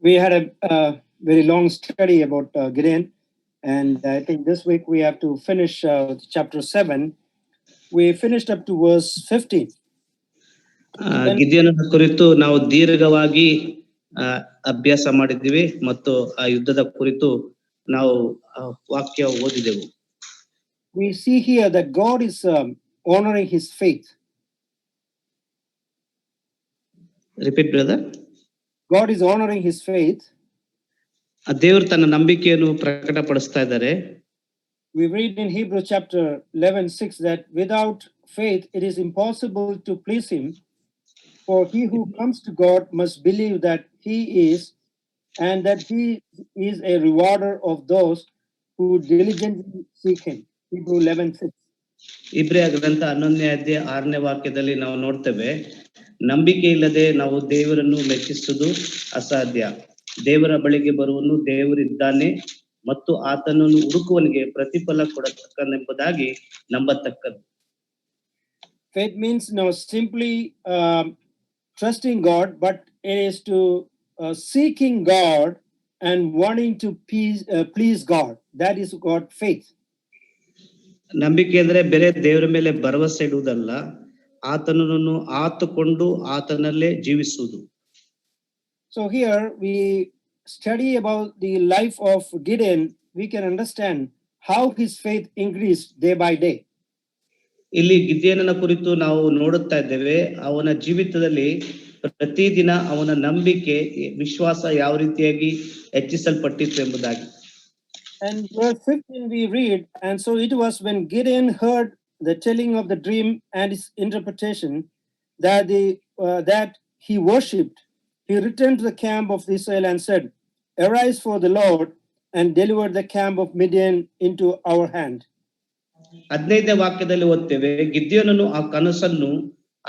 We had a very long study about Gideon, and I think this week we have to finish chapter 7. We finished up to verse 15. ಗಿದ್ಯೋನನ ಕುರಿತು ನಾವು ದೀರ್ಘವಾಗಿ ಅಭ್ಯಾಸ ಮಾಡಿದ್ದೀವಿ ಮತ್ತು ಆ ಯುದ್ಧದ ಕುರಿತು ನಾವು ವಾಕ್ಯ ಓದಿದೆವು. We see here that God is honoring his faith. Repeat, brother. God is honoring his faith. ದೇವರು ತನ್ನ ನಂಬಿಕೆಯನ್ನು ಪ್ರಕಟಪಡಿಸ್ತಾ ಇದ್ದಾರೆ. We read in Hebrews chapter 11:6 that without faith it is impossible to please him, for he who comes to God must believe that he is, and that he is a rewarder of those who diligently seek him. Hebrew 11:6. ಇಬ್ರಿಯ ಗ್ರಂಥ 11ನೇ ಅಧ್ಯಾಯ 6ನೇ ವಾಕ್ಯದಲ್ಲಿ ನಾವು ನೋಡ್ತೇವೆ, ನಂಬಿಕೆ ಇಲ್ಲದೆ ನಾವು ದೇವರನ್ನು ಮೆಚ್ಚಿಸುವುದು ಅಸಾಧ್ಯ. ದೇವರ ಬಳಿಗೆ ಬರುವನು ದೇವರಿದ್ದಾನೆ ಮತ್ತು ಆತನನ್ನು ಹುಡುಕುವನಿಗೆ ಪ್ರತಿಫಲ ಕೊಡತಕ್ಕನೆಂಬುದಾಗಿ ನಂಬತಕ್ಕದ್ದು. Faith means not simply trusting God, but it is to seeking God and wanting to please God. That is God faith. ನಂಬಿಕೆ ಅಂದ್ರೆ ಬೇರೆ ದೇವರ ಮೇಲೆ ಭರವಸೆ ಇಡುವುದಲ್ಲ, ಆತನನ್ನು ಆತುಕೊಂಡು ಆತನಲ್ಲೇ ಜೀವಿಸುವುದು. So here we study about the life of Gideon. We can understand how his faith increased day by day. ಇಲ್ಲಿ ಗಿದ್ಯೋನನ ಕುರಿತು ನಾವು ನೋಡುತ್ತಾ ಇದ್ದೇವೆ, ಅವನ ಜೀವಿತದಲ್ಲಿ ಪ್ರತಿದಿನ ಅವನ ನಂಬಿಕೆ ವಿಶ್ವಾಸ ಯಾವ ರೀತಿಯಾಗಿ ಹೆಚ್ಚಿಸಲ್ಪಟ್ಟಿತ್ತು ಎಂಬುದಾಗಿ. And verse 15 we read, and so it was when Gideon heard the telling of the dream and its interpretation that he worshipped. He returned to the camp of Israel and said, "Arise for the Lord and deliver the camp of Midian into our hand." 15ನೇ ವಾಕ್ಯದಲ್ಲಿ ಓದ್ತೇವೆ, ಗಿದ್ಯೋನನು ಆ ಕನಸನ್ನು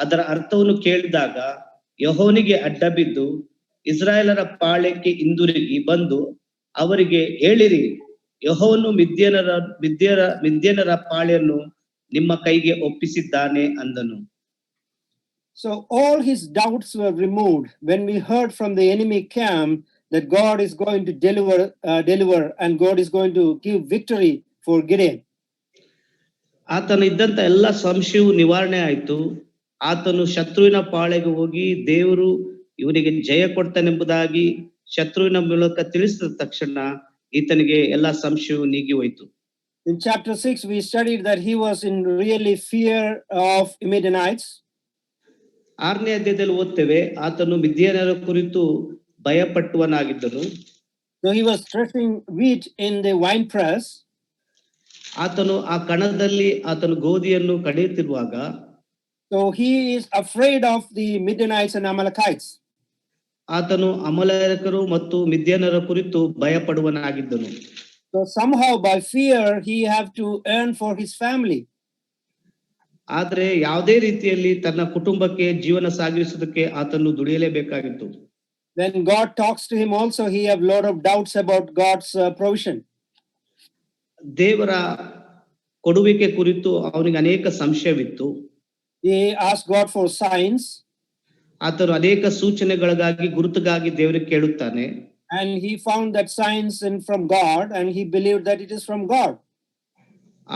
ಅದರ ಅರ್ಥವನ್ನು ಕೇಳಿದಾಗ ಯೆಹೋವನಿಗೆ ಅಡ್ಡ ಬಿದ್ದು ಇಸ್ರಾಯೇಲರ ಪಾಳ್ಯಕ್ಕೆ ಹಿಂದಿರುಗಿ ಬಂದು ಅವರಿಗೆ ಹೇಳಿರಿ, ಯೆಹೋವನು ಮಿದ್ಯನರ ಪಾಳ್ಯನ್ನು ನಿಮ್ಮ ಕೈಗೆ ಒಪ್ಪಿಸಿದ್ದಾನೆ ಅಂದನು. So all his doubts were removed when we heard from the enemy camp that God is going to deliver and God is going to give victory for Gideon. ಆತನ ಇದ್ದಂತ ಎಲ್ಲ ಸಂಶಯವು ನಿವಾರಣೆ ಆಯ್ತು. ಆತನು ಶತ್ರುವಿನ ಪಾಳೆಗೆ ಹೋಗಿ ದೇವರು ಇವನಿಗೆ ಜಯ ಕೊಡ್ತಾನೆಂಬುದಾಗಿ ಶತ್ರುವಿನ ಮೂಲಕ ತಿಳಿಸಿದ ತಕ್ಷಣ ಈತನಿಗೆ ಎಲ್ಲ ಸಂಶಯವು ನೀಗಿ ಹೋಯಿತು. In chapter 6 we studied that he was in really fear of Midianites. 6ನೇ ಅಧ್ಯಾಯದಲ್ಲಿ ಓದ್ತೇವೆ, ಆತನು ಮಿದ್ಯಾನರ ಕುರಿತು ಭಯಪಟ್ಟವನಾಗಿದ್ದನು. So he was threshing wheat in the wine press. ಆತನು ಆ ಕಣದಲ್ಲಿ ಆತನು ಗೋಧಿಯನ್ನು ಕಡಿಯುತ್ತಿರುವಾಗ so he is afraid of the Midianites and Amalekites. ಆತನು ಅಮಲೇಕರು ಮತ್ತು ಮಿದ್ಯಾನರ ಕುರಿತು ಭಯಪಡುವನಾಗಿದ್ದನು. So somehow by fear he have to earn for his family. ಆದರೆ ಯಾವುದೇ ರೀತಿಯಲ್ಲಿ ತನ್ನ ಕುಟುಂಬಕ್ಕೆ ಜೀವನ ಸಾಗಿಸುವುದಕ್ಕೆ ಆತನು ದುಡಿಯಲೇಬೇಕಾಗಿತ್ತು. When God talks to him also he have lot of doubts about God's provision. ದೇವರ ಕೊಡುವಿಕೆ ಕುರಿತು ಅವನಿಗೆ ಅನೇಕ ಸಂಶಯವಿತ್ತು. He asked God for signs. ಆತನು ಅನೇಕ ಸೂಚನೆಗಳಿಗಾಗಿ ಗುರುತುಗಾಗಿ ದೇವರಿಗೆ ಕೇಳುತ್ತಾನೆ. And he found that signs from God and he believed that it is from God.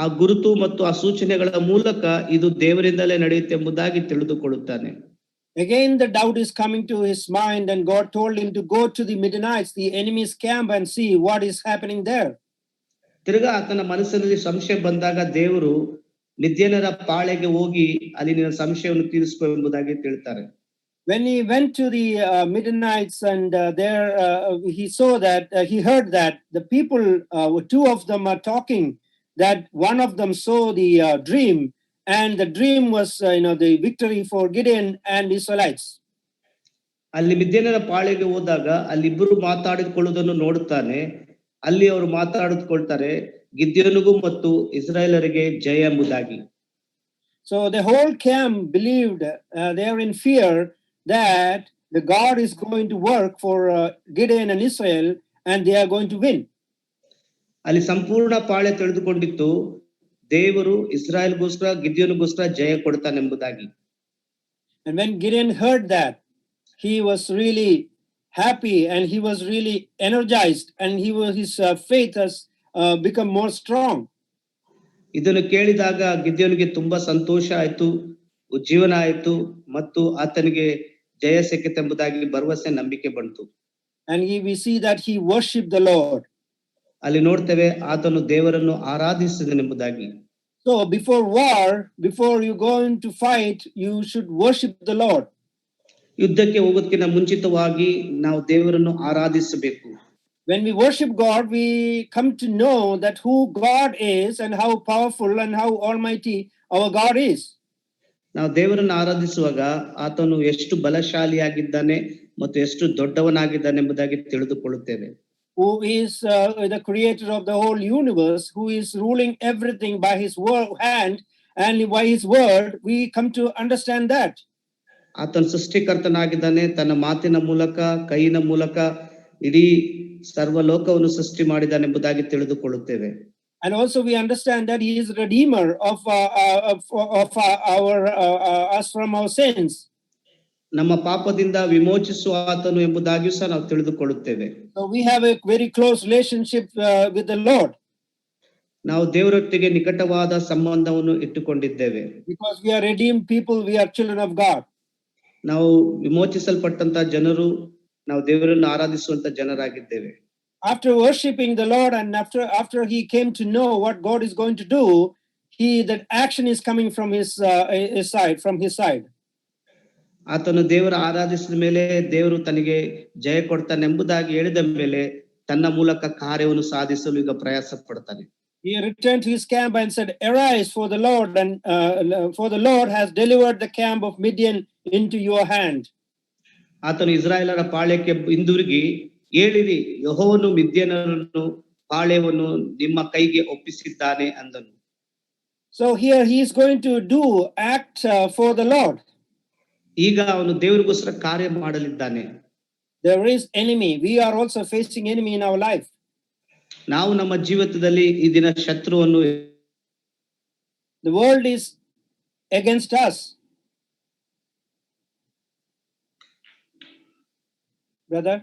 ಆ ಗುರುತು ಮತ್ತು ಆ ಸೂಚನೆಗಳ ಮೂಲಕ ಇದು ದೇವರಿಂದಲೇ ನಡೆಯುತ್ತೆ ಎಂಬುದಾಗಿ ತಿಳಿದುಕೊಳ್ಳುತ್ತಾನೆ. Again the doubt is coming to his mind and God told him to go to the Midianites, the enemy's camp, and see what is happening there. ತಿರುಗಾ ಆತನ ಮನಸ್ಸಿನಲ್ಲಿ ಸಂಶಯ ಬಂದಾಗ ದೇವರು ಮಿದ್ಯಾನರ ಪಾಳೆಗೆ ಹೋಗಿ ಅಲ್ಲಿ ನಿನ್ನ ಸಂಶಯವನ್ನು ತೀರಿಸಿಕೊ ಎಂಬುದಾಗಿ ತಿಳಿತಾರೆ. When he went to the Midianites and there he saw that he heard that the people two of them are talking, that one of them saw the dream and the dream was the victory for Gideon and Israelites. ಅಲ್ಲಿ ಮಿದ್ಯಾನರ ಪಾಳೆಗೆ ಹೋದಾಗ ಅಲ್ಲಿ ಇಬ್ಬರು ಮಾತಾಡಿಕೊಳ್ಳುವುದನ್ನು ನೋಡುತ್ತಾನೆ. ಅಲ್ಲಿ ಅವರು ಮಾತಾಡಿಕೊಳ್ಳುತ್ತಾರೆ, ಗಿದ್ಯೋನಿಗೂ ಮತ್ತು ಇಸ್ರಾಯೇಲರಿಗೆ ಜಯ ಎಂಬುದಾಗಿ. So the whole camp believed, they are in fear that the God is going to work for Gideon and Israel and they are going to win. ಅಲ್ಲಿ ಸಂಪೂರ್ಣ ಪಾಳೆ ತಿಳಿದುಕೊಂಡಿತ್ತು, ದೇವರು ಇಸ್ರಾಯೇಲ್ಗೋಸ್ಕರ ಗಿದ್ಯೋನಿಗೋಸ್ಕರ ಜಯ ಕೊಡ್ತಾನೆಂಬುದಾಗಿ. And when Gideon heard that, he was really happy and he was really energized, and his faith has become more strong. ಇದನ್ನು ಕೇಳಿದಾಗ ಗಿದ್ಯೋನಿಗೆ ತುಂಬಾ ಸಂತೋಷ ಆಯ್ತು, ಉಜ್ಜೀವನ ಆಯ್ತು, ಮತ್ತು ಆತನಿಗೆ ಜಯ ಸಿಕ್ಕಿತೆಂಬುದಾಗಿ ಭರವಸೆ, ನಂಬಿಕೆ ಬಂತು. And we see that he worshiped the Lord. ಅಲ್ಲಿ ನೋಡ್ತೇವೆ ಆತನು ದೇವರನ್ನು ಆರಾಧಿಸಿದನೆಂಬುದಾಗಿ. So before war, before you go into fight, you should worship the Lord. ಯುದ್ಧಕ್ಕೆ ಹೋಗೋದಕ್ಕಿಂತ ಮುಂಚಿತವಾಗಿ ನಾವು ದೇವರನ್ನು ಆರಾಧಿಸಬೇಕು. When we worship God, we come to know that who God is and how powerful and how almighty our God is. ನಾವು ದೇವರನ್ನು ಆರಾಧಿಸುವಾಗ ಆತನು ಎಷ್ಟು ಬಲಶಾಲಿಯಾಗಿದ್ದಾನೆ ಮತ್ತು ಎಷ್ಟು ದೊಡ್ಡವನಾಗಿದ್ದಾನೆ ಎಂಬುದಾಗಿ ತಿಳಿದುಕೊಳ್ಳುತ್ತೇವೆ. Who is the creator of the whole universe, who is ruling everything by his hand and by his word, we come to understand that. ಆತನು ಸೃಷ್ಟಿಕರ್ತನಾಗಿದ್ದಾನೆ, ತನ್ನ ಮಾತಿನ ಮೂಲಕ, ಕೈಯಿನ ಮೂಲಕ ಇಡೀ ಸರ್ವಲೋಕವನ್ನು ಸೃಷ್ಟಿ ಮಾಡಿದ್ದಾನೆ ಎಂಬುದಾಗಿ ತಿಳಿದುಕೊಳ್ಳುತ್ತೇವೆ. And also we understand that he is redeemer of our us from our sins. ನಮ್ಮ ಪಾಪದಿಂದ ವಿಮೋಚಿಸುವ ಆತನು ಎಂಬುದಾಗಿಯೂ ಸಹ ನಾವು ತಿಳಿದುಕೊಳ್ಳುತ್ತೇವೆ. So we have a very close relationship with the Lord. ನಾವು ದೇವರೊಟ್ಟಿಗೆ ನಿಕಟವಾದ ಸಂಬಂಧವನ್ನು ಇಟ್ಟುಕೊಂಡಿದ್ದೇವೆ. Because we are redeemed people, we are children of God. ನಾವು ವಿಮೋಚಿಸಲ್ಪಟ್ಟಂತ ಜನರು, ನಾವು ದೇವರನ್ನು ಆರಾಧಿಸುವಂತ ಜನರಾಗಿದ್ದೇವೆ. After worshiping the Lord and after he came to know what God is going to do, that action is coming from his side. ಆತನು ದೇವರ ಆರಾಧಿಸಿದ ಮೇಲೆ ದೇವರು ತನಗೆ ಜಯ ಕೊಡ್ತಾನೆ ಎಂಬುದಾಗಿ ಹೇಳಿದ ಮೇಲೆ ತನ್ನ ಮೂಲಕ ಕಾರ್ಯವನ್ನು ಸಾಧಿಸಲು ಈಗ ಪ್ರಯಾಸ ಪಡ್ತಾನೆ. He returned to his camp and said, "Arise, for the Lord has delivered the camp of Midian into your hand." ಆತನು ಇಸ್ರಾಯೇಲರ ಪಾಳ್ಯಕ್ಕೆ ಹಿಂದಿರುಗಿ, ಹೇಳಿರಿ, ಯೆಹೋವನು ಮಿದ್ಯಾನರನ್ನು ಪಾಳ್ಯವನ್ನು ನಿಮ್ಮ ಕೈಗೆ ಒಪ್ಪಿಸಿದ್ದಾನೆ ಅಂದನು. So here he is going to act for the Lord. ಈಗ ಅವನು ದೇವರಿಗೋಸ್ಕರ ಕಾರ್ಯ ಮಾಡಲಿದ್ದಾನೆ. There is enemy. We are also facing enemy in our life. ನಾವು ನಮ್ಮ ಜೀವಿತದಲ್ಲಿ ಈ ದಿನ ಶತ್ರುವನ್ನು, the world is against us. Brother,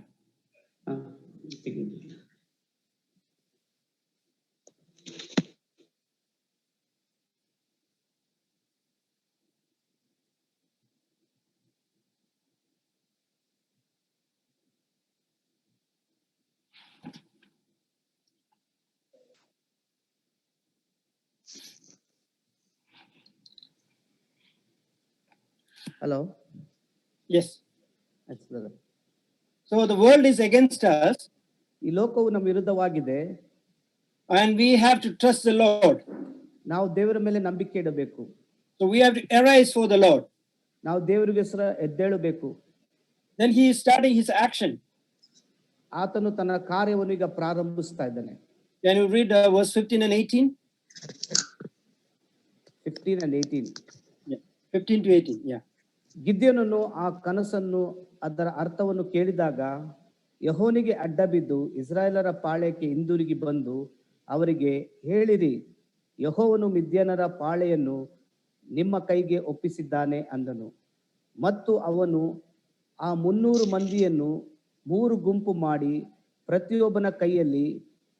hello, yes. Yes, brother. So the world is against us. ಈ ಲೋಕವು ನಮ್ಮ ವಿರುದ್ಧವಾಗಿದೆ. And we have to trust the Lord. ನಾವು ದೇವರ ಮೇಲೆ ನಂಬಿಕೆ ಇಡಬೇಕು. So we have to arise for the Lord. ನಾವು ದೇವರಿಗೋಸ್ಕರ ಎದ್ದೇಳಬೇಕು. Then he is starting his action. ಆತನು ತನ್ನ ಕಾರ್ಯವನ್ನು ಈಗ ಪ್ರಾರಂಭಿಸ್ತಾ ಇದ್ದಾನೆ. Can you read verse 15 and 18? 15 and 18. Yeah, 15 to 18. Yeah. ಗಿದ್ಯೋನನು ಆ ಕನಸನ್ನು, ಅದರ ಅರ್ಥವನ್ನು ಕೇಳಿದಾಗ ಯೆಹೋವನಿಗೆ ಅಡ್ಡಬಿದ್ದು ಇಸ್ರಾಯೇಲರ ಪಾಳ್ಯಕ್ಕೆ ಹಿಂದಿರುಗಿ ಬಂದು ಅವರಿಗೆ, ಹೇಳಿರಿ, ಯೆಹೋವನು ಮಿದ್ಯಾನರ ಪಾಳೆಯನ್ನು ನಿಮ್ಮ ಕೈಗೆ ಒಪ್ಪಿಸಿದ್ದಾನೆ ಅಂದನು. ಮತ್ತು ಅವನು ಆ 300 ಮಂದಿಯನ್ನು 3 ಗುಂಪು ಮಾಡಿ ಪ್ರತಿಯೊಬ್ಬನ ಕೈಯಲ್ಲಿ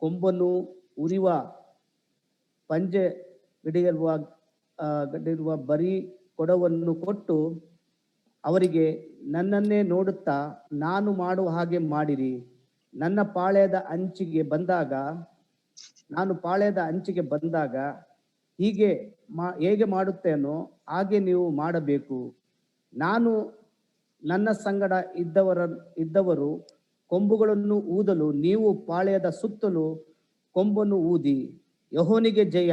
ಕೊಂಬನ್ನು ಉರಿವ ಪಂಜೆ ಗಡಿರುವ ಬರೀ ಕೊಡವನ್ನು ಕೊಟ್ಟು ಅವರಿಗೆ, ನನ್ನನ್ನೇ ನೋಡುತ್ತಾ ನಾನು ಮಾಡುವ ಹಾಗೆ ಮಾಡಿರಿ. ನಾನು ಪಾಳ್ಯದ ಅಂಚಿಗೆ ಬಂದಾಗ ಹೇಗೆ ಮಾಡುತ್ತೇನೋ ಹಾಗೆ ನೀವು ಮಾಡಬೇಕು. ನಾನು ನನ್ನ ಸಂಗಡ ಇದ್ದವರು ಕೊಂಬುಗಳನ್ನು ಊದಲು ನೀವು ಪಾಳ್ಯದ ಸುತ್ತಲೂ ಕೊಂಬನ್ನು ಊದಿ, ಯೆಹೋವನಿಗೆ ಜಯ,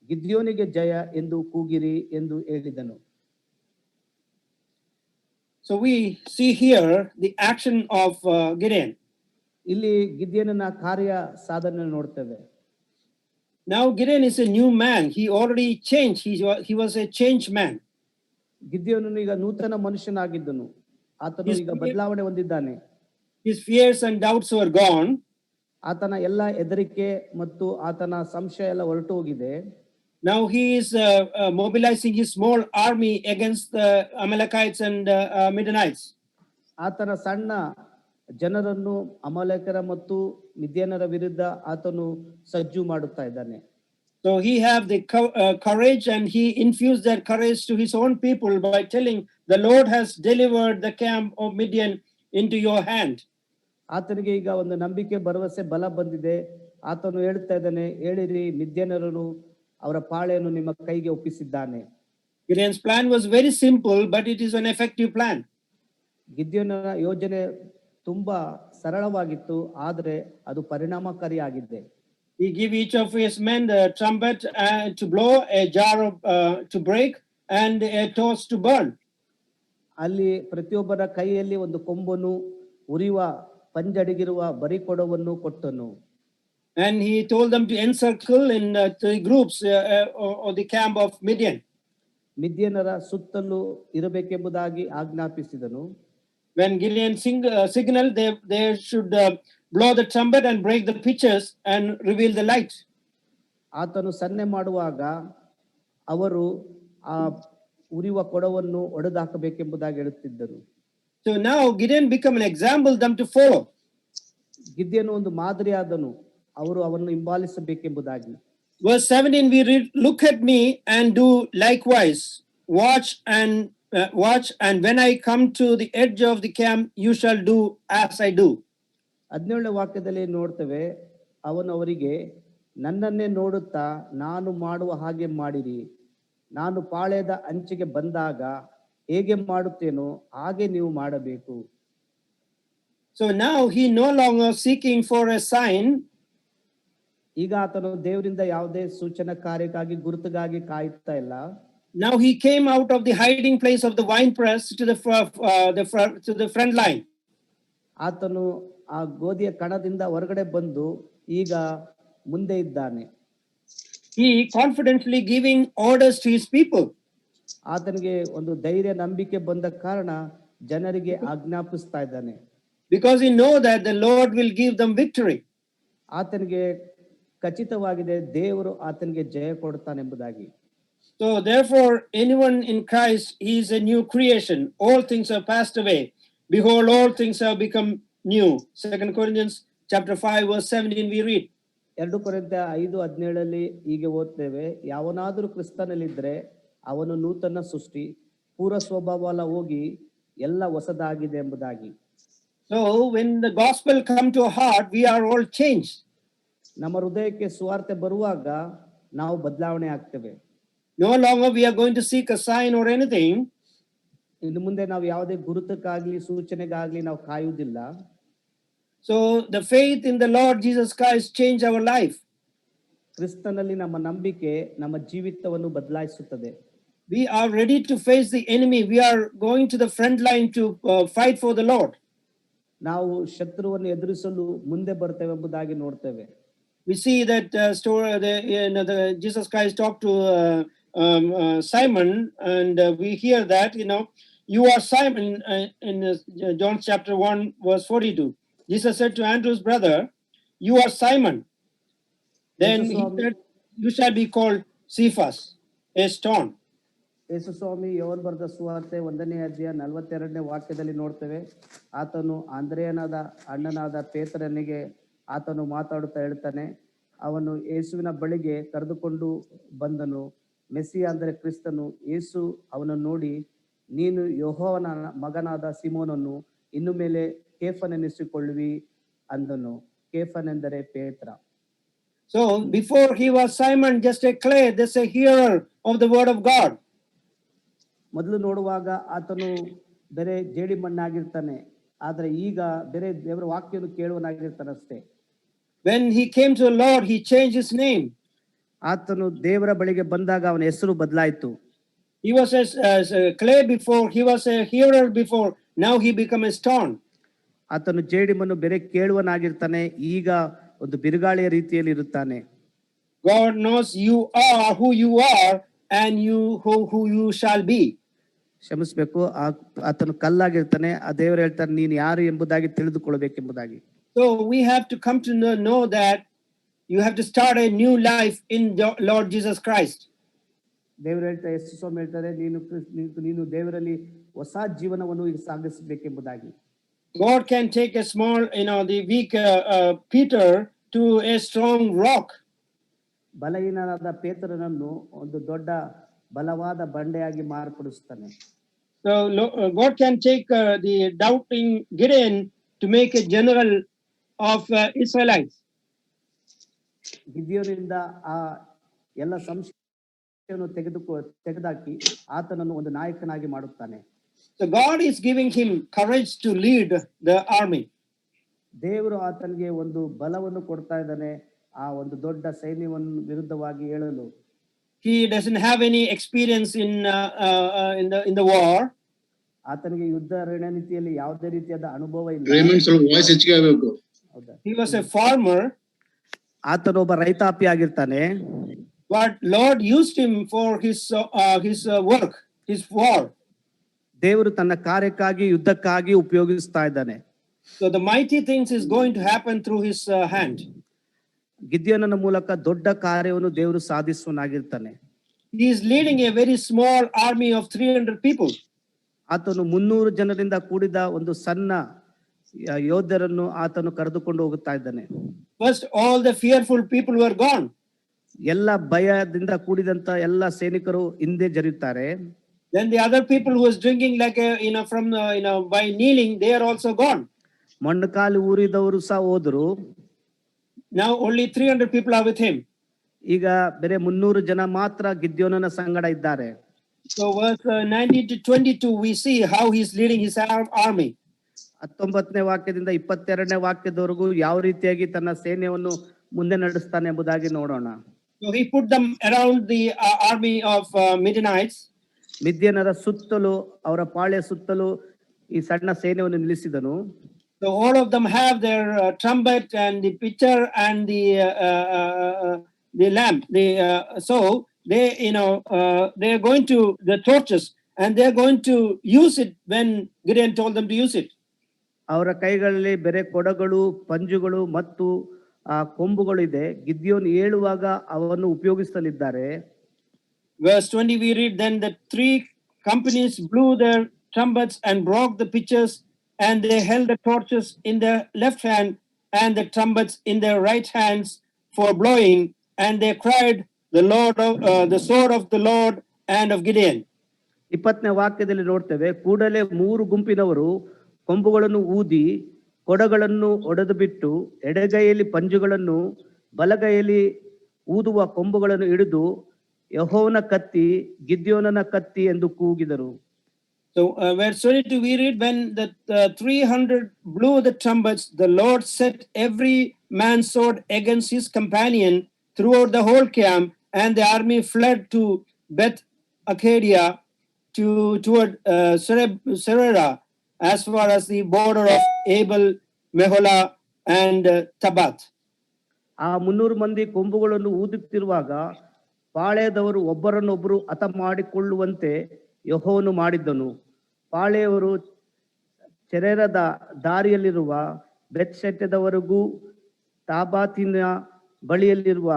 ಗಿದ್ಯೋನಿಗೆ ಜಯ ಎಂದು ಕೂಗಿರಿ ಎಂದು ಹೇಳಿದನು. So we see here the action of Gideon. ಇಲ್ಲಿ ಗಿದ್ಯೋನನ ಕಾರ್ಯ ಸಾಧನೆ ನೋಡ್ತೇವೆ. Now Gideon is a new man. He already changed. He was a changed man. ಗಿದ್ಯೋನನು ಈಗ ನೂತನ ಮನುಷ್ಯನಾಗಿದ್ದನು. ಆತನು ಈಗ ಬದಲಾವಣೆ ಹೊಂದಿದ್ದಾನೆ. His fears and doubts were gone. ಆತನ ಎಲ್ಲ ಹೆದರಿಕೆ ಮತ್ತು ಆತನ ಸಂಶಯ ಎಲ್ಲ ಹೊರಟು ಹೋಗಿದೆ. Now he is mobilizing his small army against the Amalekites and Midianites. ಆತನ ಸಣ್ಣ ಜನರನ್ನು ಅಮಾಲೇಕರ ಮತ್ತು ಮಿದ್ಯಾನರ ವಿರುದ್ಧ ಆತನು ಸಜ್ಜು ಮಾಡುತ್ತಾ ಇದ್ದಾನೆ. So he have the courage, and he infused that courage to his own people by telling, the Lord has delivered the camp of Midian into your hand. ಆತನಿಗೆ ಈಗ ಒಂದು ನಂಬಿಕೆ, ಭರವಸೆ, ಬಲ ಬಂದಿದೆ. ಆತನು ಹೇಳ್ತಾ ಇದ್ದಾನೆ, ಹೇಳಿರಿ, ಮಿದ್ಯಾನರನ್ನು ಅವರ ಪಾಳೆಯನ್ನು ನಿಮ್ಮ ಕೈಗೆ ಒಪ್ಪಿಸಿದ್ದಾನೆ. Gideon's plan was very simple, but it is an effective plan. ಗಿದ್ಯೋನನ ಯೋಜನೆ ತುಂಬಾ ಸರಳವಾಗಿತ್ತು, ಆದರೆ ಅದು ಪರಿಣಾಮಕಾರಿಯಾಗಿದೆ. He gave each of his men the trumpet to blow, a jar of, to break, and a torch to burn. ಅಲ್ಲಿ ಪ್ರತಿಯೊಬ್ಬರ ಕೈಯಲ್ಲಿ ಒಂದು ಕೊಂಬನ್ನು, ಉರಿಯುವ ಪಂಜಡಿಗಿರುವ ಬರಿಕೊಡವನ್ನು ಕೊಟ್ಟನು. And he told them to encircle in 3 groups of the camp of Midian. ಮಿದ್ಯನರ ಸುತ್ತಲೂ ಇರಬೇಕೆಂಬುದಾಗಿ ಆಜ್ಞಾಪಿಸಿದನು. When Gideon signaled, they should blow the trumpet and break the pitchers and reveal the light. ಆತನು ಸನ್ನೆ ಮಾಡುವಾಗ ಅವರು ಆ ಉರಿಯುವ ಕೊಡವನ್ನು ಒಡೆದಾಕಬೇಕೆಂಬುದಾಗಿ ಹೇಳುತ್ತಿದ್ದರು. So now Gideon became an example them to follow. ಗಿದ್ಯನು ಒಂದು ಮಾದರಿಯಾದನು, ಅವರು ಅವನ್ನು ಹಿಂಬಾಲಿಸಬೇಕೆಂಬುದಾಗಿ. Verse 17 we read, look at me and do likewise. Watch, and when I come to the edge of the camp, you shall do as I do. 17ನೇ ವಾಕ್ಯದಲ್ಲಿ ನೋಡ್ತೇವೆ, ಅವನು ಅವರಿಗೆ, ನನ್ನನ್ನೇ ನೋಡುತ್ತಾ ನಾನು ಮಾಡುವ ಹಾಗೆ ಮಾಡಿರಿ. ನಾನು ಪಾಳೆಯದ ಅಂಚಿಗೆ ಬಂದಾಗ ಹೇಗೆ ಮಾಡುತ್ತೇನೋ ಹಾಗೆ ನೀವು ಮಾಡಬೇಕು. So now he no longer seeking for a sign. ಈಗ ಆತನು ದೇವರಿಂದ ಯಾವುದೇ ಸೂಚನಾ ಕಾರ್ಯಕ್ಕಾಗಿ, ಗುರುತಿಗಾಗಿ ಕಾಯುತ್ತಾ ಇಲ್ಲ. Now he came out of the hiding place of the wine press to the front line. ಆತನು ಆ ಗೋಧಿಯ ಕಣದಿಂದ ಹೊರಗಡೆ ಬಂದು ಈಗ ಮುಂದೆ ಇದ್ದಾನೆ. He confidently giving orders to his people. ಆತನಿಗೆ ಒಂದು ಧೈರ್ಯ, ನಂಬಿಕೆ ಬಂದ ಕಾರಣ ಜನರಿಗೆ ಆಜ್ಞಾಪಿಸ್ತಾ ಇದ್ದಾನೆ. Because he know that the Lord will give them victory. ಆತನಿಗೆ ಖಚಿತವಾಗಿದೆ, ದೇವರು ಆತನಿಗೆ ಜಯ ಕೊಡ್ತಾನೆಂಬುದಾಗಿ. So therefore anyone in Christ, he is a new creation. All things are passed away. Behold, all things have become new. 2 Corinthians chapter 5 verse 17 we read. 2 ಕೊರಿಂಥ 5:17 ಹೀಗೆ ಓದ್ತೇವೆ, ಯಾವನಾದರೂ ಕ್ರಿಸ್ತನಲ್ಲಿದ್ರೆ ಅವನು ನೂತನ ಸೃಷ್ಟಿ, ಪೂರ್ವ ಸ್ವಭಾವ ಹೋಗಿ ಎಲ್ಲ ಹೊಸದಾಗಿದೆ ಎಂಬುದಾಗಿ. So when the gospel come to our heart, we are all changed. ನಮ್ಮ ಹೃದಯಕ್ಕೆ ಸುವಾರ್ತೆ ಬರುವಾಗ ನಾವು ಬದಲಾವಣೆ ಆಗ್ತೇವೆ. No longer we are going to seek a sign or anything. ಇನ್ನು ಮುಂದೆ ನಾವು ಯಾವುದೇ ಗುರುತಕ್ಕಾಗ್ಲಿ ಸೂಚನೆಗಾಗ್ಲಿ ನಾವು ಕಾಯುವುದಿಲ್ಲ. So the faith in the Lord Jesus Christ change our life. ಕ್ರಿಸ್ತನಲ್ಲಿ ನಮ್ಮ ನಂಬಿಕೆ ನಮ್ಮ ಜೀವಿತವನ್ನು ಬದಲಾಯಿಸುತ್ತದೆ. We are ready to face the enemy. We are going to the front line to fight for the Lord. ನಾವು ಶತ್ರುವನ್ನು ಎದುರಿಸಲು ಮುಂದೆ ಬರ್ತೇವೆ ಎಂಬುದಾಗಿ ನೋಡ್ತೇವೆ. We see that story. Jesus Christ talked to Simon, and we hear that, you are Simon in John chapter 1 verse 42. Jesus said to Andrew's brother, you are Simon. Then he said, you shall be called Cephas, a stone. ಯೇಸು ಸ್ವಾಮಿ ಯೋಹನ್ ಬರೆದ ಸುವಾರ್ತೆ 1ನೇ ಅಧ್ಯಾಯ 42ನೇ ವಾಕ್ಯದಲ್ಲಿ ನೋಡ್ತೇವೆ, ಆತನು ಆಂದ್ರೆಯನಾದ ಅಣ್ಣನಾದ ಪೇತ್ರನಿಗೆ ಆತನು ಮಾತಾಡುತ್ತಾ ಹೇಳ್ತಾನೆ, ಅವನು ಯೇಸುವಿನ ಬಳಿಗೆ ಕರೆದುಕೊಂಡು ಬಂದನು. ಮೆಸ್ಸಿಯ ಅಂದರೆ ಕ್ರಿಸ್ತನು. ಯೇಸು ಅವನನ್ನು ನೋಡಿ, ನೀನು ಯೆಹೋವನ ಮಗನಾದ ಸಿಮೋನನ್ನು ಇನ್ನು ಮೇಲೆ ಕೇಫನೆನಿಸಿಕೊಳ್ಳುವಿ ಅಂದನು. ಕೇಫನೆಂದರೆ ಪೇತ್ರ. So before he was Simon, just a clay, just a hearer of the word of God. ಮೊದಲು ನೋಡುವಾಗ ಆತನು ಬೇರೆ ಜೇಡಿ ಮಣ್ಣಾಗಿರ್ತಾನೆ, ಆದ್ರೆ ಈಗ ಬೇರೆ ದೇವರ ವಾಕ್ಯವನ್ನು ಕೇಳುವನಾಗಿರ್ತಾನೆ ಅಷ್ಟೇ. When he came to the Lord, he changed his name. ಆತನು ದೇವರ ಬಳಿಗೆ ಬಂದಾಗ ಅವನ ಹೆಸರು ಬದಲಾಯಿತು. He was a clay before, he was a hearer before, now he became a stone. ಆತನು ಜೇಡಿಮಣ್ಣು ಬೇರೆ ಕೇಳುವನಾಗಿರ್ತಾನೆ, ಈಗ ಒಂದು ಬಿರುಗಾಳಿಯ ರೀತಿಯಲ್ಲಿ ಇರುತ್ತಾನೆ. God knows you are who you are, and who you shall be. ಕ್ಷಮಿಸಬೇಕು, ಆತನು ಕಲ್ಲಾಗಿರ್ತಾನೆ, ಆ ದೇವರು ಹೇಳ್ತಾನೆ ನೀನು ಯಾರು ಎಂಬುದಾಗಿ ತಿಳಿದುಕೊಳ್ಳಬೇಕೆಂಬುದಾಗಿ. So we have to come to know that you have to start a new life in Lord Jesus Christ. ದೇವರು ಹೇಳ್ತಾರೆ, ಯೇಸು ಸ್ವಾಮಿ ಹೇಳ್ತಾರೆ, ನೀನು ದೇವರಲ್ಲಿ ಹೊಸ ಜೀವನವನ್ನು ಈಗ ಸಾಗಿಸಬೇಕೆಂಬುದಾಗಿ. God can take a small, the weak Peter to a strong rock. ಬಲಹೀನನಾದ ಪೇತ್ರನನ್ನು ಒಂದು ದೊಡ್ಡ ಬಲವಾದ ಬಂಡೆಯಾಗಿ ಮಾರ್ಪಡಿಸ್ತಾನೆ. So God can take the doubting Gideon to make a general of Israelites. ಗಿದ್ಯೋನಿಂದ ಆ ಎಲ್ಲ ಸಂಶಯವನ್ನು ತೆಗೆದಾಕಿ ಆತನನ್ನು ಒಂದು ನಾಯಕನಾಗಿ ಮಾಡುತ್ತಾನೆ. So God is giving him courage to lead the army. ದೇವರು ಆತನಿಗೆ ಒಂದು ಬಲವನ್ನು ಕೊಡ್ತಾ ಇದ್ದಾನೆ ಆ ಒಂದು ದೊಡ್ಡ ಸೈನ್ಯವನ್ನು ವಿರುದ್ಧವಾಗಿ ಹೇಳಲು. He doesn't have any experience in the war. ಆತನಿಗೆ ಯುದ್ಧ ರಣನೀತಿಯಲ್ಲಿ ಯಾವುದೇ ರೀತಿಯಾದ ಅನುಭವ ಇಲ್ಲ. ಹೌದಾ? He was a farmer. ಆತನೊಬ್ಬ ರೈತಾಪಿ ಆಗಿರ್ತಾನೆ. But Lord used him for his work, his war. ದೇವರು ತನ್ನ ಕಾರ್ಯಕ್ಕಾಗಿ ಯುದ್ಧಕ್ಕಾಗಿ ಉಪಯೋಗಿಸ್ತಾ ಇದ್ದಾನೆ. So the mighty things is going to happen through his hand. ಗಿದ್ಯೋನನ ಮೂಲಕ ದೊಡ್ಡ ಕಾರ್ಯವನ್ನು ದೇವರು ಸಾಧಿಸುವನಾಗಿರ್ತಾನೆ. He is leading a very small army of 300 people. ಆತನು 300 ಜನರಿಂದ ಕೂಡಿದ ಒಂದು ಸಣ್ಣ ಯೋಧರನ್ನು ಆತನು ಕರೆದುಕೊಂಡು ಹೋಗುತ್ತಾ ಇದ್ದಾನೆ. First, all the fearful people were gone. ಎಲ್ಲ ಭಯದಿಂದ ಕೂಡಿದಂತ ಎಲ್ಲ ಸೈನಿಕರು ಹಿಂದೆ ಜರಿಯುತ್ತಾರೆ. Then the other people who was drinking like from by kneeling, they are also gone. ಮೊಣಕಾಲು ಊರಿದವರು ಸಹ ಹೋದರು. Now only 300 people are with him. ಈಗ ಬೇರೆ 300 ಜನ ಮಾತ್ರ ಗಿದ್ಯೋನನ ಸಂಗಡ ಇದ್ದಾರೆ. So verse 19 to 22 we see how he is leading his army. 19ನೇ ವಾಕ್ಯದಿಂದ 22ನೇ ವಾಕ್ಯದವರೆಗೂ ಯಾವ ರೀತಿಯಾಗಿ ತನ್ನ ಸೈನ್ಯವನ್ನು ಮುಂದೆ ನಡೆಸ್ತಾನೆ ಎಂಬುದಾಗಿ ನೋಡೋಣ. So he put them around the army of Midianites. ಮಿದ್ಯನರ ಸುತ್ತಲೂ ಅವರ ಪಾಳೆಯ ಸುತ್ತಲೂ ಈ ಸಣ್ಣ ಸೈನ್ಯವನ್ನು ನಿಲ್ಲಿಸಿದನು. So all of them have their trumpet and the pitcher and the lamp. So they they are going to the torches and they are going to use it when Gideon told them to use it. ಅವರ ಕೈಗಳಲ್ಲಿ ಬೇರೆ ಕೊಡಗಳು ಪಂಜುಗಳು ಮತ್ತು ಕೊಂಬುಗಳು ಇದೆ. ಗಿದ್ಯೋನ್ ಹೇಳುವಾಗ ಅವನ್ನು ಉಪಯೋಗಿಸಲಿದ್ದಾರೆ. Verse 20 we read, then the 3 companies blew their trumpets and broke the pitchers, and they held the torches in their left hand and the trumpets in their right hands for blowing, and they cried, the sword of the Lord and of Gideon. 20ನೇ ವಾಕ್ಯದಲ್ಲಿ ನೋಡ್ತೇವೆ, ಕೂಡಲೇ 3 ಗುಂಪಿನವರು ಕೊಂಬುಗಳನ್ನು ಊದಿ ಕೊಡಗಳನ್ನು ಒಡೆದು ಬಿಟ್ಟು ಎಡಗೈಯಲ್ಲಿ ಪಂಜುಗಳನ್ನು ಬಲಗೈಯಲ್ಲಿ ಊದುವ ಕೊಂಬುಗಳನ್ನು ಹಿಡಿದು ಯೆಹೋವನ ಕತ್ತಿ ಗಿದ್ಯೋನನ ಕತ್ತಿ ಎಂದು ಕೂಗಿದರು. So verse 22 we read, when the 300 blew the trumpets, the Lord set every man's sword against his companion throughout the whole camp, and the army fled to Beth Arcadia toward Serera, as far as the border of Abel, Meholah, and Tabath. ಆ 300 ಮಂದಿ ಕೊಂಬುಗಳನ್ನು ಊದುತ್ತಿರುವಾಗ ಪಾಳೆಯದವರು ಒಬ್ಬರನ್ನೊಬ್ಬರು ಹತ ಮಾಡಿಕೊಳ್ಳುವಂತೆ ಯೆಹೋವನು ಮಾಡಿದ್ದನು. ಪಾಳೆಯವರು ಚೆರೆರದ ದಾರಿಯಲ್ಲಿರುವ ಬೆತ್ಶೆಟ್ಟದವರೆಗೂ ತಾಬಾತಿನ ಬಳಿಯಲ್ಲಿರುವ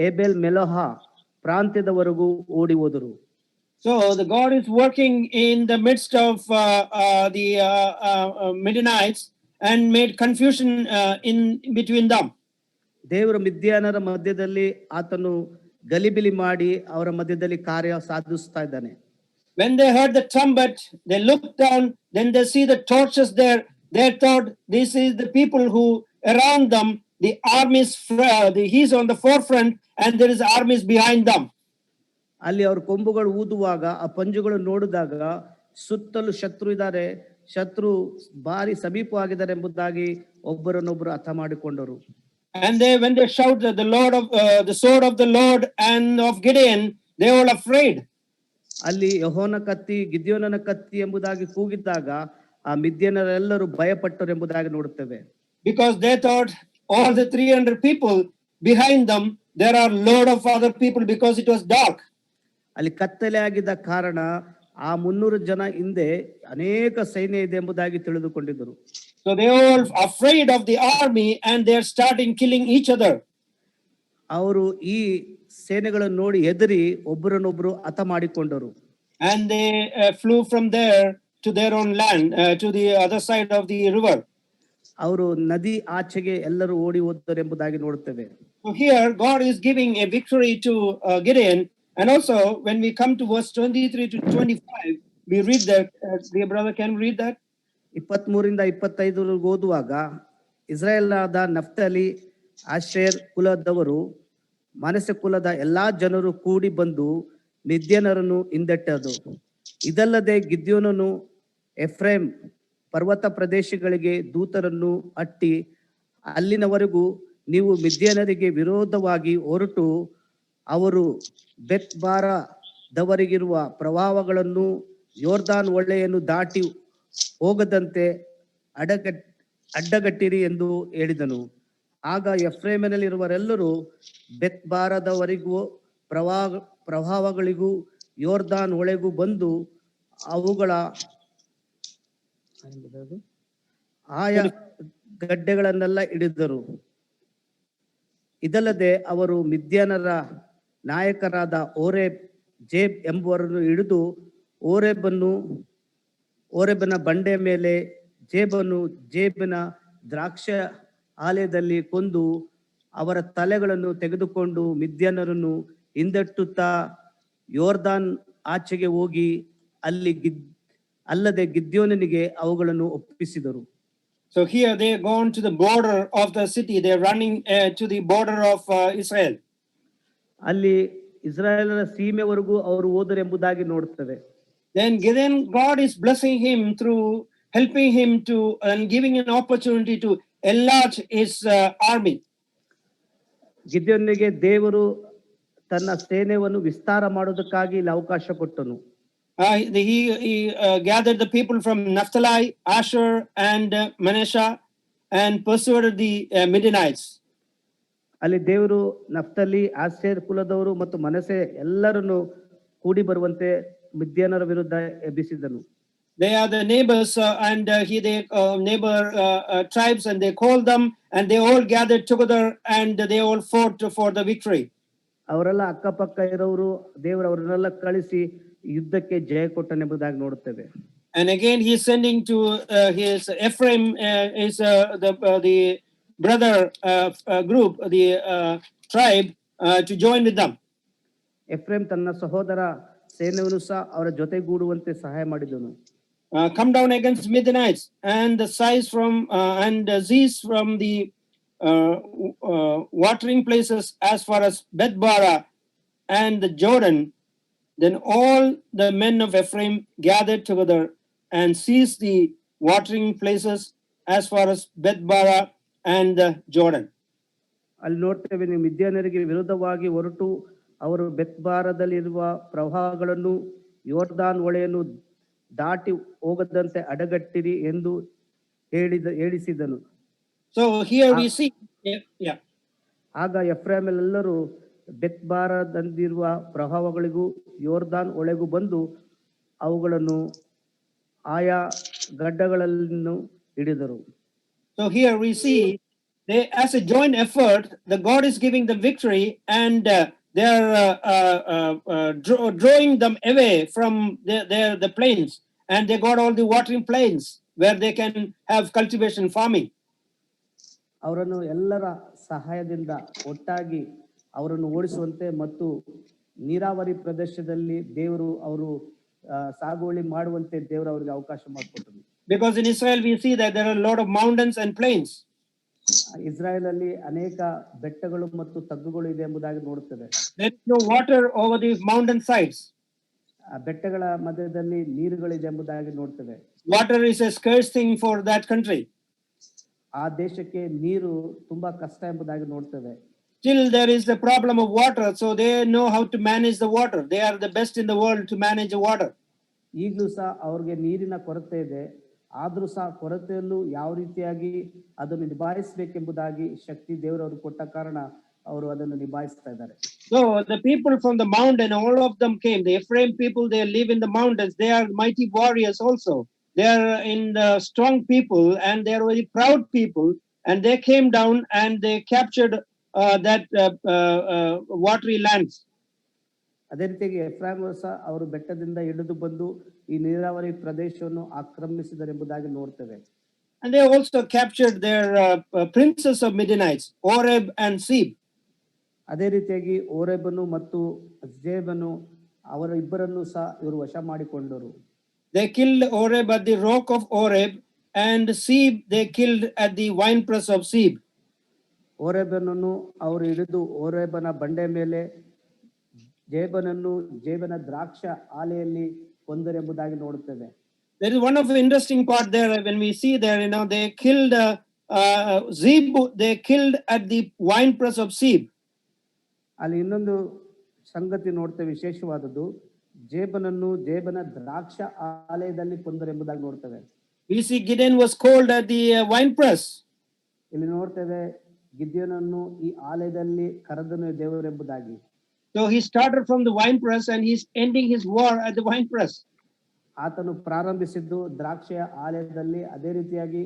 ಏಬೆಲ್ ಮೆಲೋಹ ಪ್ರಾಂತ್ಯದವರೆಗೂ ಓಡಿ ಹೋದರು. So the God is working in the midst of the Midianites and made confusion in between them. ದೇವರು ಮಿದ್ಯಾನರ ಮಧ್ಯದಲ್ಲಿ ಆತನು ಗಲಿಬಿಲಿ ಮಾಡಿ ಅವರ ಮಧ್ಯದಲ್ಲಿ ಕಾರ್ಯ ಸಾಧಿಸ್ತಾ ಇದ್ದಾನೆ. When they heard the trumpet, they looked down, then they see the torches there. They thought this is the people who around them, the armies, he's on the forefront and there is armies behind them. ಅಲ್ಲಿ ಅವ್ರ ಕೊಂಬುಗಳು ಊದುವಾಗ ಆ ಪಂಜುಗಳು ನೋಡಿದಾಗ ಸುತ್ತಲೂ ಶತ್ರು ಇದ್ದಾರೆ, ಶತ್ರು ಭಾರಿ ಸಮೀಪವಾಗಿದ್ದಾರೆ ಎಂಬುದಾಗಿ ಒಬ್ಬರನ್ನೊಬ್ಬರು ಅರ್ಥ ಮಾಡಿಕೊಂಡರು. And when they shout the Lord of the sword of the Lord and of Gideon, they were afraid. ಅಲ್ಲಿ ಯೆಹೋವನ ಕತ್ತಿ ಗಿದ್ಯೋನನ ಕತ್ತಿ ಎಂಬುದಾಗಿ ಕೂಗಿದ್ದಾಗ ಆ ಮಿದ್ಯನರೆಲ್ಲರೂ ಭಯಪಟ್ಟರು ಎಂಬುದಾಗಿ ನೋಡುತ್ತೇವೆ. Because they thought all the 300 people behind them, there are load of other people because it was dark. ಅಲ್ಲಿ ಕತ್ತಲೆ ಆಗಿದ್ದ ಕಾರಣ ಆ 300 ಜನ ಹಿಂದೆ ಅನೇಕ ಸೈನ್ಯ ಇದೆ ಎಂಬುದಾಗಿ ತಿಳಿದುಕೊಂಡಿದ್ದರು. So they are all afraid of the army and they are starting killing each other. ಅವರು ಈ ಸೇನೆಗಳನ್ನು ನೋಡಿ ಹೆದರಿ ಒಬ್ಬರನ್ನೊಬ್ಬರು ಹತ ಮಾಡಿಕೊಂಡರು. And they flew from there to their own land, to the other side of the river. ಅವರು ನದಿ ಆಚೆಗೆ ಎಲ್ಲರೂ ಓಡಿ ಹೋದರು ಎಂಬುದಾಗಿ ನೋಡುತ್ತೇವೆ. So here God is giving a victory to Gideon, and also when we come to verse 23 to 25, we read that. Dear brother, can we read that? 23ರಿಂದ 25 ಓದುವಾಗ, ಇಸ್ರಾಯೇಲಾದ ನಫ್ತಲಿ, Asher ಕುಲದವರು, ಮನಸ್ಸೆ ಕುಲದ ಎಲ್ಲಾ ಜನರು ಕೂಡಿ ಬಂದು ಮಿದ್ಯಾನರನ್ನು ಹಿಂದಟ್ಟದು. ಇದಲ್ಲದೆ ಗಿದ್ಯೋನನು ಎಫ್ರೇಮ್ ಪರ್ವತ ಪ್ರದೇಶಗಳಿಗೆ ದೂತರನ್ನು ಅಟ್ಟಿ, ಅಲ್ಲಿನವರೆಗೂ ನೀವು ಮಿದ್ಯಾನರಿಗೆ ವಿರೋಧವಾಗಿ ಹೊರಟು ಅವರು ಬೆತ್ಬಾರದವರಿಗಿರುವ ಪ್ರವಾಹಗಳನ್ನು ಯೋರ್ದಾನ್ ಹೊಳೆಯನ್ನು ದಾಟಿ ಹೋಗದಂತೆ ಅಡ್ಡಗಟ್ಟಿರಿ ಎಂದು ಹೇಳಿದನು. ಆಗ ಎಫ್ರೇಮಿನಲ್ಲಿರುವರೆಲ್ಲರೂ ಬೆತ್ಬಾರದವರಿಗೂ ಪ್ರವಾಹಗಳಿಗೂ ಯೋರ್ದಾನ್ ಹೊಳೆಗೂ ಬಂದು ಅವುಗಳ ಆಯಾ ಗಡ್ಡೆಗಳನ್ನೆಲ್ಲ ಹಿಡಿದರು. ಇದಲ್ಲದೆ ಅವರು ಮಿದ್ಯಾನರ ನಾಯಕರಾದ ಓರೇಬ್, ಜೇಬ್ ಎಂಬುವರನ್ನು ಹಿಡಿದು ಓರೇಬನ ಬಂಡೆಯ ಮೇಲೆ, ಜೇಬಿನ ದ್ರಾಕ್ಷ ಆಲಯದಲ್ಲಿ ಕೊಂದು ಅವರ ತಲೆಗಳನ್ನು ತೆಗೆದುಕೊಂಡು ಮಿದ್ಯಾನರನ್ನು ಹಿಂದಟ್ಟುತ್ತಾ ಯೋರ್ದಾನ್ ಆಚೆಗೆ ಹೋಗಿ ಅಲ್ಲದೆ ಗಿದ್ಯೋನನಿಗೆ ಅವುಗಳನ್ನು ಒಪ್ಪಿಸಿದರು. So here they are gone to the border of the city. They are running to the border of Israel. ಅಲ್ಲಿ ಇಸ್ರಾಯೇಲರ ಸೀಮೆವರೆಗೂ ಅವರು ಹೋದರು ಎಂಬುದಾಗಿ ನೋಡುತ್ತೇವೆ. Then Gideon, God is blessing him through helping him to and giving an opportunity to enlarge his army. ಗಿದ್ಯೋನಿಗೆ ದೇವರು ತನ್ನ ಸೇನೆಯನ್ನು ವಿಸ್ತಾರ ಮಾಡೋದಕ್ಕಾಗಿ ಇಲ್ಲಿ ಅವಕಾಶ ಕೊಟ್ಟನು. He gathered the people from Naphtali, Asher, and Manasseh, and persuaded the Midianites. ಅಲ್ಲಿ ದೇವರು ನಫ್ತಲಿ, Asher ಕುಲದವರು ಮತ್ತು ಮನಸ್ಸೆ ಎಲ್ಲರನ್ನು ಕೂಡಿ ಬರುವಂತೆ ಮಿದ್ಯಾನರ ವಿರುದ್ಧ ಎಬ್ಬಿಸಿದನು. They are the neighbors and neighbor tribes, and they called them, and they all gathered together, and they all fought for the victory. ಅವರೆಲ್ಲ ಅಕ್ಕಪಕ್ಕ ಇರೋರು, ದೇವರು ಅವರನ್ನೆಲ್ಲ ಕಳಿಸಿ ಯುದ್ಧಕ್ಕೆ ಜಯ ಕೊಟ್ಟನೆಂಬುದಾಗಿ ನೋಡುತ್ತೇವೆ. And again he is sending to his Ephraim, is the brother group, the tribe, to join with them. Ephraim ತನ್ನ ಸಹೋದರ ಸೇನೆಯನ್ನು ಸಹ ಅವರ ಜೊತೆಗೂಡುವಂತೆ ಸಹಾಯ ಮಾಡಿದನು. Come down against Midianites and the size from and Ziz from the watering places as far as Bethbara and the Jordan. Then all the men of Ephraim gathered together and seized the watering places as far as Bethbara and the Jordan. ಅಲ್ಲಿ ನೋಡ್ತೇವೆ, ನೀವು ಮಿದ್ಯಾನರಿಗೆ ವಿರುದ್ಧವಾಗಿ ಹೊರಟು ಅವರು ಬೆತ್ಬಾರದಲ್ಲಿರುವ ಪ್ರವಾಹಗಳನ್ನು ಯೋರ್ದಾನ್ ಹೊಳೆಯನ್ನು ದಾಟಿ ಹೋಗದಂತೆ ಅಡಗಟ್ಟಿರಿ ಎಂದು ಹೇಳಿಸಿದನು. So here we see, yeah. ಆಗ ಎಫ್ರಾಯಮೆಲ್ಲರೂ ಬೆತ್ಬಾರದಂದಿರುವ ಪ್ರವಾಹಗಳಿಗೂ ಯೋರ್ದಾನ್ ಹೊಳೆಗೂ ಬಂದು ಅವುಗಳನ್ನು ಆಯಾ ಗಡ್ಡಗಳನ್ನು ಹಿಡಿದರು. So here we see they, as a joint effort, the God is giving the victory, and they are drawing them away from the plains, and they got all the watering plains where they can have cultivation, farming. ಅವರನ್ನು ಎಲ್ಲರ ಸಹಾಯದಿಂದ ಒಟ್ಟಾಗಿ ಅವರನ್ನು ಓಡಿಸುವಂತೆ ಮತ್ತು ನೀರಾವರಿ ಪ್ರದೇಶದಲ್ಲಿ ದೇವರು ಅವರು ಸಾಗುವಳಿ ಮಾಡುವಂತೆ ದೇವರು ಅವರಿಗೆ ಅವಕಾಶ ಮಾಡಿಕೊಟ್ಟರು. Because in Israel we see that there are a lot of mountains and plains. Israel ಅಲ್ಲಿ ಅನೇಕ ಬೆಟ್ಟಗಳು ಮತ್ತು ತಗ್ಗುಗಳು ಇದೆ ಎಂಬುದಾಗಿ ನೋಡುತ್ತೇವೆ. There is no water over these mountain sides. ಬೆಟ್ಟಗಳ ಮಧ್ಯದಲ್ಲಿ ನೀರುಗಳಿದೆ ಎಂಬುದಾಗಿ ನೋಡ್ತೇವೆ. Water is a scarce thing for that country. ಆ ದೇಶಕ್ಕೆ ನೀರು ತುಂಬಾ ಕಷ್ಟ ಎಂಬುದಾಗಿ ನೋಡ್ತೇವೆ. Still there is the problem of water, so they know how to manage the water. They are the best in the world to manage the water. ಈಗಲೂ ಸಹ ಅವ್ರಿಗೆ ನೀರಿನ ಕೊರತೆ ಇದೆ, ಆದ್ರೂ ಸಹ ಕೊರತೆಯಲ್ಲೂ ಯಾವ ರೀತಿಯಾಗಿ ಅದನ್ನು ನಿಭಾಯಿಸಬೇಕೆಂಬುದಾಗಿ ಶಕ್ತಿ ದೇವರು ಅವ್ರಿಗೆ ಕೊಟ್ಟ ಕಾರಣ ಅವರು ಅದನ್ನು ನಿಭಾಯಿಸ್ತಾ ಇದ್ದಾರೆ. So the people from the mountain, all of them came. The Ephraim people, they live in the mountains. They are mighty warriors also. They are in the strong people, and they are very proud people. And they came down and they captured that watery lands. ಅದೇ ರೀತಿಯಾಗಿ ಎಫ್ರಾಯೀಮರು ಸಹ ಅವರು ಬೆಟ್ಟದಿಂದ ಇಳಿದು ಬಂದು ಈ ನೀರಾವರಿ ಪ್ರದೇಶವನ್ನು ಆಕ್ರಮಿಸಿದರೆಂಬುದಾಗಿ ನೋಡ್ತೇವೆ. And they also captured their princes of Midianites, Oreb and Zeb. ಅದೇ ರೀತಿಯಾಗಿ ಓರೇಬನು ಮತ್ತು ಜೇಬನು ಅವರ ಇಬ್ಬರನ್ನು ಸಹ ಇವರು ವಶ ಮಾಡಿಕೊಂಡರು. They killed Oreb at the rock of Oreb, and Zeb they killed at the winepress of Zeb. ಓರೇಬನನ್ನು ಅವರು ಹಿಡಿದು ಓರೇಬನ ಬಂಡೆ ಮೇಲೆ, ಜೇಬನನ್ನು ಜೇಬನ ದ್ರಾಕ್ಷ ಆಲೆಯಲ್ಲಿ ಕೊಂದರೆಂಬುದಾಗಿ ನೋಡುತ್ತೇವೆ. There is one of the interesting part there when we see there, they killed Zeb, they killed at the winepress of Zeb. ಅಲ್ಲಿ ಇನ್ನೊಂದು ಸಂಗತಿ ನೋಡ್ತೇವೆ ವಿಶೇಷವಾದದ್ದು, ಜೇಬನನ್ನು ಜೇಬನ ದ್ರಾಕ್ಷ ಆಲಯದಲ್ಲಿ ಕೊಂದರೆಂಬುದಾಗಿ ನೋಡ್ತೇವೆ. We see Gideon was called at the winepress. ಇಲ್ಲಿ ನೋಡ್ತೇವೆ ಗಿದ್ಯೋನನ್ನು ಈ ಆಲಯದಲ್ಲಿ ಕರೆದನು ದೇವರೆಂಬುದಾಗಿ. So he started from the winepress and he's ending his war at the winepress. ಆತನು ಪ್ರಾರಂಭಿಸಿದ್ದು ದ್ರಾಕ್ಷೆಯ ಆಲಯದಲ್ಲಿ, ಅದೇ ರೀತಿಯಾಗಿ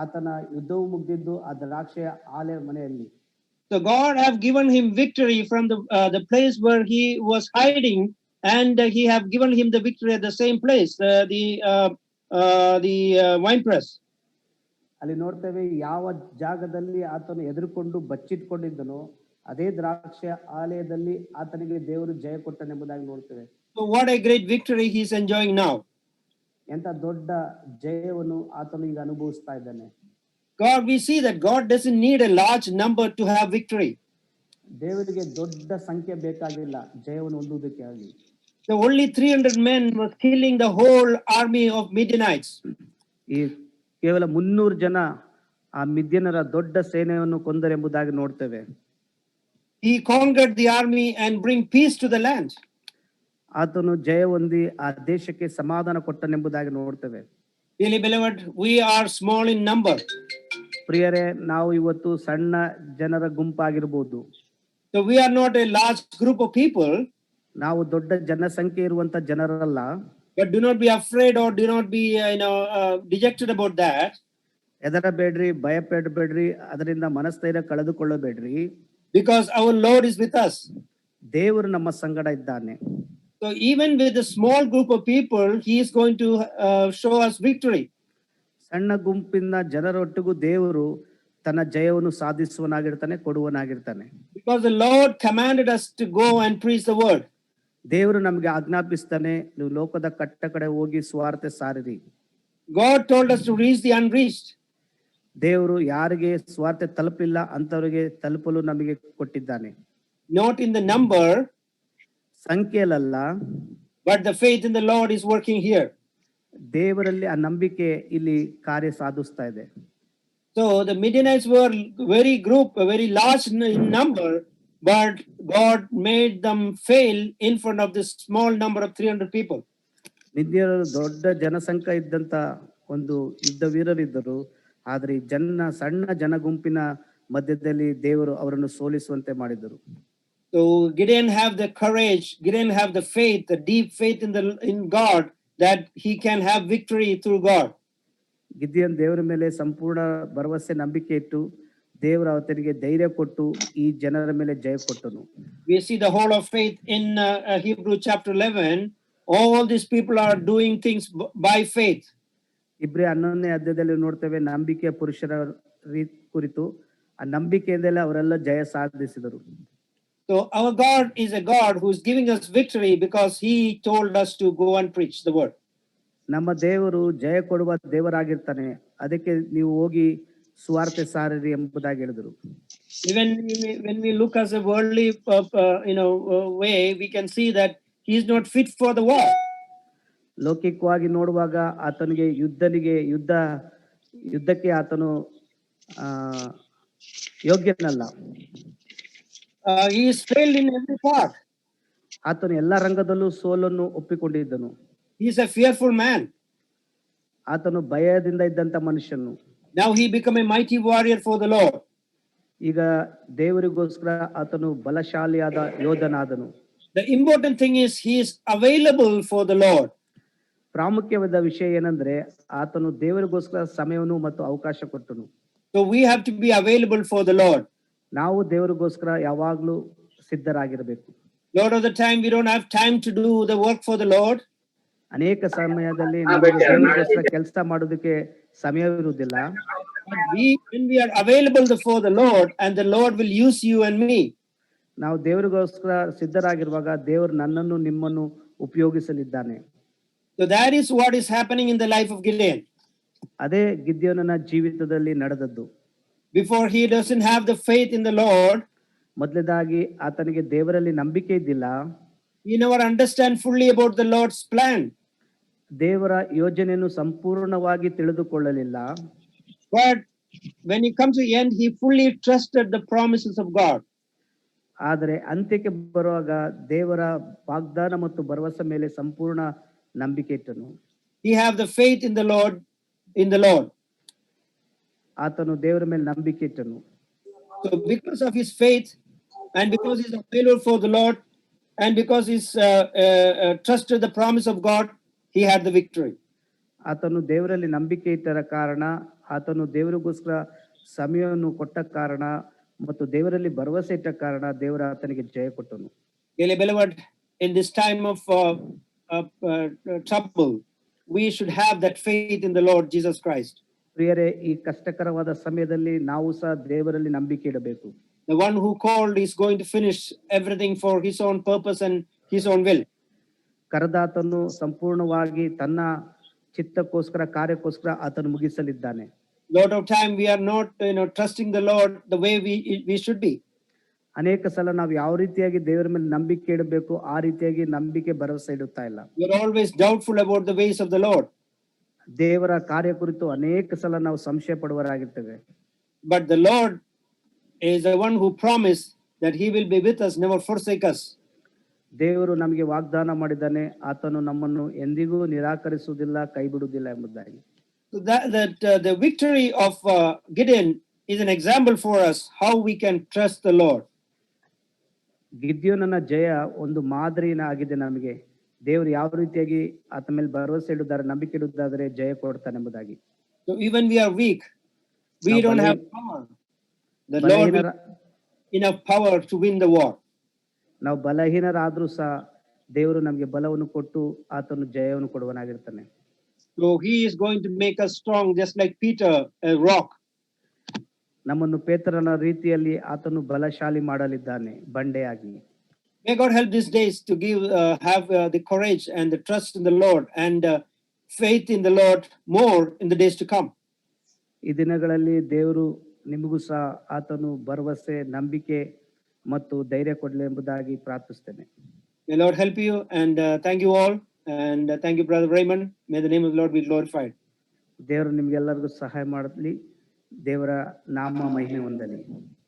ಆತನ ಯುದ್ಧವು ಮುಗಿದಿದ್ದು ಆ ದ್ರಾಕ್ಷೆಯ ಆಲಯ ಮನೆಯಲ್ಲಿ. So God have given him victory from the place where he was hiding, and he have given him the victory at the same place, the winepress. ಅಲ್ಲಿ ನೋಡ್ತೇವೆ ಯಾವ ಜಾಗದಲ್ಲಿ ಆತನು ಎದುರುಕೊಂಡು ಬಚ್ಚಿಟ್ಕೊಂಡಿದ್ದನೋ ಅದೇ ದ್ರಾಕ್ಷೆಯ ಆಲಯದಲ್ಲಿ ಆತನಿಗೆ ದೇವರು ಜಯ ಕೊಟ್ಟನೆಂಬುದಾಗಿ ನೋಡ್ತೇವೆ. So what a great victory he is enjoying now. ಎಂತ ದೊಡ್ಡ ಜಯವನ್ನು ಆತನು ಈಗ ಅನುಭವಿಸ್ತಾ ಇದ್ದಾನೆ. God, we see that God doesn't need a large number to have victory. ದೇವರಿಗೆ ದೊಡ್ಡ ಸಂಖ್ಯೆ ಬೇಕಾಗಿಲ್ಲ ಜಯವನ್ನು ಹೊಂದುವುದಕ್ಕಾಗಿ. The only 300 men was killing the whole army of Midianites. ಈ ಕೇವಲ 300 ಜನ ಆ ಮಿದ್ಯನರ ದೊಡ್ಡ ಸೇನೆಯನ್ನು ಕೊಂದರೆಂಬುದಾಗಿ ನೋಡ್ತೇವೆ. He conquered the army and bring peace to the land. ಆತನು ಜಯ ಹೊಂದಿ ಆ ದೇಶಕ್ಕೆ ಸಮಾಧಾನ ಕೊಟ್ಟನೆಂಬುದಾಗಿ ನೋಡ್ತೇವೆ. Dearly beloved, we are small in number. ಪ್ರಿಯರೇ, ನಾವು ಇವತ್ತು ಸಣ್ಣ ಜನರ ಗುಂಪಾಗಿರಬಹುದು. So we are not a large group of people. ನಾವು ದೊಡ್ಡ ಜನಸಂಖ್ಯೆ ಇರುವಂತ ಜನರಲ್ಲ. But do not be afraid or do not be dejected about that. ಹೆದರಬೇಡ್ರಿ, ಭಯಪಡಬೇಡ್ರಿ, ಅದರಿಂದ ಮನಸ್ಥೈರ್ಯ ಕಳೆದುಕೊಳ್ಳಬೇಡ್ರಿ. Because our Lord is with us. ದೇವರು ನಮ್ಮ ಸಂಗಡ ಇದ್ದಾನೆ. So even with a small group of people, he is going to show us victory. ಸಣ್ಣ ಗುಂಪಿನ ಜನರೊಟ್ಟಿಗೂ ದೇವರು ತನ್ನ ಜಯವನ್ನು ಸಾಧಿಸುವನಾಗಿರ್ತಾನೆ, ಕೊಡುವನಾಗಿರ್ತಾನೆ. Because the Lord commanded us to go and preach the word. ದೇವರು ನಮಗೆ ಆಜ್ಞಾಪಿಸ್ತಾನೆ, ನೀವು ಲೋಕದ ಕಟ್ಟ ಕಡೆ ಹೋಗಿ ಸ್ವಾರ್ಥ ಸಾರಿರಿ. God told us to reach the unreached. ದೇವರು ಯಾರಿಗೆ ಸ್ವಾರ್ಥ ತಲುಪಿಲ್ಲ ಅಂತವರಿಗೆ ತಲುಪಲು ನಮಗೆ ಕೊಟ್ಟಿದ್ದಾನೆ. Not in the number, ಸಂಖ್ಯೆಯಲ್ಲ, but the faith in the Lord is working here. ದೇವರಲ್ಲಿ ಆ ನಂಬಿಕೆ ಇಲ್ಲಿ ಕಾರ್ಯ ಸಾಧಿಸ್ತಾ ಇದೆ. So the Midianites were very large in number, but God made them fail in front of this small number of 300 people. ಮಿದ್ಯರು ದೊಡ್ಡ ಜನಸಂಖ್ಯೆ ಇದ್ದಂತ ಒಂದು ಯುದ್ಧ ವೀರರಿದ್ದರು, ಆದ್ರೆ ಸಣ್ಣ ಜನ ಗುಂಪಿನ ಮಧ್ಯದಲ್ಲಿ ದೇವರು ಅವರನ್ನು ಸೋಲಿಸುವಂತೆ ಮಾಡಿದರು. So Gideon have the courage, Gideon have the faith, the deep faith in God, that he can have victory through God. ಗಿದ್ಯೋನ್ ದೇವರ ಮೇಲೆ ಸಂಪೂರ್ಣ ಭರವಸೆ ನಂಬಿಕೆ ಇಟ್ಟು ದೇವರು ಆತನಿಗೆ ಧೈರ್ಯ ಕೊಟ್ಟು ಈ ಜನರ ಮೇಲೆ ಜಯ ಕೊಟ್ಟನು. We see the whole of faith in Hebrew chapter 11. All these people are doing things by faith. ಇಬ್ರೇ 11ನೇ ಅಧ್ಯಾಯದಲ್ಲಿ ನೋಡ್ತೇವೆ ನಂಬಿಕೆಯ ಪುರುಷರ ಕುರಿತು. ಆ ನಂಬಿಕೆಯಿಂದಲೇ ಅವರೆಲ್ಲ ಜಯ ಸಾಧಿಸಿದರು. So our God is a God who is giving us victory because he told us to go and preach the word. ನಮ್ಮ ದೇವರು ಜಯ ಕೊಡುವ ದೇವರಾಗಿರ್ತಾನೆ, ಅದಕ್ಕೆ ನೀವು ಹೋಗಿ ಸುವಾರ್ತೆ ಸಾರಿರಿ ಎಂಬುದಾಗಿ ಹೇಳಿದರು. Even when we look as a worldly way, we can see that he is not fit for the war. ಲೌಕಿಕವಾಗಿ ನೋಡುವಾಗ ಆತನಿಗೆ ಯುದ್ಧಕ್ಕೆ ಆತನು ಯೋಗ್ಯನಲ್ಲ. He is failed in every part. ಆತನು ಎಲ್ಲ ರಂಗದಲ್ಲೂ ಸೋಲನ್ನು ಒಪ್ಪಿಕೊಂಡಿದ್ದನು. He is a fearful man. ಆತನು ಭಯದಿಂದ ಇದ್ದಂತ ಮನುಷ್ಯನು. Now he become a mighty warrior for the Lord. ಈಗ ದೇವರಿಗೋಸ್ಕರ ಆತನು ಬಲಶಾಲಿಯಾದ ಯೋಧನಾದನು. The important thing is he is available for the Lord. ಪ್ರಾಮುಖ್ಯವಾದ ವಿಷಯ ಏನಂದ್ರೆ ಆತನು ದೇವರಿಗೋಸ್ಕರ ಸಮಯವನ್ನು ಮತ್ತು ಅವಕಾಶ ಕೊಟ್ಟನು. So we have to be available for the Lord. ನಾವು ದೇವರಿಗೋಸ್ಕರ ಯಾವಾಗ್ಲೂ ಸಿದ್ಧರಾಗಿರಬೇಕು. lot of the time we don't have time to do the work for the Lord. ಅನೇಕ ಸಮಯದಲ್ಲಿ ನಮಗೆ ದೇವರಿಗೋಸ್ಕರ ಕೆಲಸ ಮಾಡೋದಕ್ಕೆ ಸಮಯವಿರುವುದಿಲ್ಲ. But when we are available for the Lord, and the Lord will use you and me. ನಾವು ದೇವರಿಗೋಸ್ಕರ ಸಿದ್ಧರಾಗಿರುವಾಗ ದೇವರು ನನ್ನನ್ನು ನಿಮ್ಮನ್ನು ಉಪಯೋಗಿಸಲಿದ್ದಾನೆ. So that is what is happening in the life of Gideon. ಅದೇ ಗಿದ್ಯೋನನ ಜೀವಿತದಲ್ಲಿ ನಡೆದದ್ದು. Before he doesn't have the faith in the Lord, ಮೊದಲದಾಗಿ ಆತನಿಗೆ ದೇವರಲ್ಲಿ ನಂಬಿಕೆ ಇದ್ದಿಲ್ಲ. he never understand fully about the Lord's plan. ದೇವರ ಯೋಜನೆಯನ್ನು ಸಂಪೂರ್ಣವಾಗಿ ತಿಳಿದುಕೊಳ್ಳಲಿಲ್ಲ. But when he comes to the end, he fully trusted the promises of God. ಆದರೆ ಅಂತ್ಯಕ್ಕೆ ಬರುವಾಗ ದೇವರ ವಾಗ್ದಾನ ಮತ್ತು ಭರವಸೆ ಮೇಲೆ ಸಂಪೂರ್ಣ ನಂಬಿಕೆ ಇಟ್ಟನು. He have the faith in the Lord, ಆತನು ದೇವರ ಮೇಲೆ ನಂಬಿಕೆ ಇಟ್ಟನು. So because of his faith, and because he's available for the Lord, and because he's trusted the promise of God, he had the victory. ಆತನು ದೇವರಲ್ಲಿ ನಂಬಿಕೆ ಇಟ್ಟರ ಕಾರಣ, ಆತನು ದೇವರಿಗೋಸ್ಕರ ಸಮಯವನ್ನು ಕೊಟ್ಟ ಕಾರಣ ಮತ್ತು ದೇವರಲ್ಲಿ ಭರವಸೆ ಇಟ್ಟ ಕಾರಣ ದೇವರ ಆತನಿಗೆ ಜಯ ಕೊಟ್ಟನು. Dearly beloved, in this time of trouble, we should have that faith in the Lord Jesus Christ. ಪ್ರಿಯರೇ, ಈ ಕಷ್ಟಕರವಾದ ಸಮಯದಲ್ಲಿ ನಾವು ಸಹ ದೇವರಲ್ಲಿ ನಂಬಿಕೆ ಇಡಬೇಕು. The one who called is going to finish everything for his own purpose and his own will. ಕರೆದಾತನು ಸಂಪೂರ್ಣವಾಗಿ ತನ್ನ ಚಿತ್ತಕ್ಕೋಸ್ಕರ ಕಾರ್ಯಕ್ಕೋಸ್ಕರ ಆತನು ಮುಗಿಸಲಿದ್ದಾನೆ. Lot of time we are not trusting the Lord the way we should be. ಅನೇಕ ಸಲ ನಾವು ಯಾವ ರೀತಿಯಾಗಿ ದೇವರ ಮೇಲೆ ನಂಬಿಕೆ ಇಡಬೇಕು ಆ ರೀತಿಯಾಗಿ ನಂಬಿಕೆ ಭರವಸೆ ಇಡುತ್ತಾ ಇಲ್ಲ. We are always doubtful about the ways of the Lord. ದೇವರ ಕಾರ್ಯ ಕುರಿತು ಅನೇಕ ಸಲ ನಾವು ಸಂಶಯ ಪಡುವರಾಗಿರ್ತೇವೆ. But the Lord is the one who promised that he will be with us, never forsake us. ದೇವರು ನಮಗೆ ವಾಗ್ದಾನ ಮಾಡಿದ್ದಾನೆ, ಆತನು ನಮ್ಮನ್ನು ಎಂದಿಗೂ ನಿರಾಕರಿಸುವುದಿಲ್ಲ, ಕೈ ಬಿಡುವುದಿಲ್ಲ ಎಂಬುದಾಗಿ. So the victory of Gideon is an example for us how we can trust the Lord. ಗಿದ್ಯೋನನ ಜಯ ಒಂದು ಮಾದರಿನ ಆಗಿದೆ ನಮಗೆ. ದೇವರು ಯಾವ ರೀತಿಯಾಗಿ ಆತ ಮೇಲೆ ಭರವಸೆ ಇಡುತ್ತಾರೆ, ನಂಬಿಕೆ ಇಡುವುದಾದರೆ ಜಯ ಕೊಡ್ತಾನೆ ಎಂಬುದಾಗಿ. So even we are weak, we don't have power. The Lord will enough power to win the war. ನಾವು ಬಲಹೀನರಾದ್ರೂ ಸಹ ದೇವರು ನಮಗೆ ಬಲವನ್ನು ಕೊಟ್ಟು ಆತನು ಜಯವನ್ನು ಕೊಡುವನಾಗಿರ್ತಾನೆ. So he is going to make us strong, just like Peter, a rock. ನಮ್ಮನ್ನು ಪೇತ್ರನ ರೀತಿಯಲ್ಲಿ ಆತನು ಬಲಶಾಲಿ ಮಾಡಲಿದ್ದಾನೆ, ಬಂಡೆಯಾಗಿ. May God help these days to have the courage and the trust in the Lord and faith in the Lord more in the days to come. ಈ ದಿನಗಳಲ್ಲಿ ದೇವರು ನಿಮಗೂ ಸಹ ಆತನು ಭರವಸೆ, ನಂಬಿಕೆ ಮತ್ತು ಧೈರ್ಯ ಕೊಡಲಿ ಎಂಬುದಾಗಿ ಪ್ರಾರ್ಥಿಸ್ತೇನೆ. May Lord help you, and thank you all, and thank you, Brother Raymond. May the name of the Lord be glorified. ದೇವರು ನಿಮ್ಗೆಲ್ಲರಿಗೂ ಸಹಾಯ ಮಾಡಲಿ, ದೇವರ ನಾಮ ಮಹಿಮೆ ಹೊಂದಲಿ.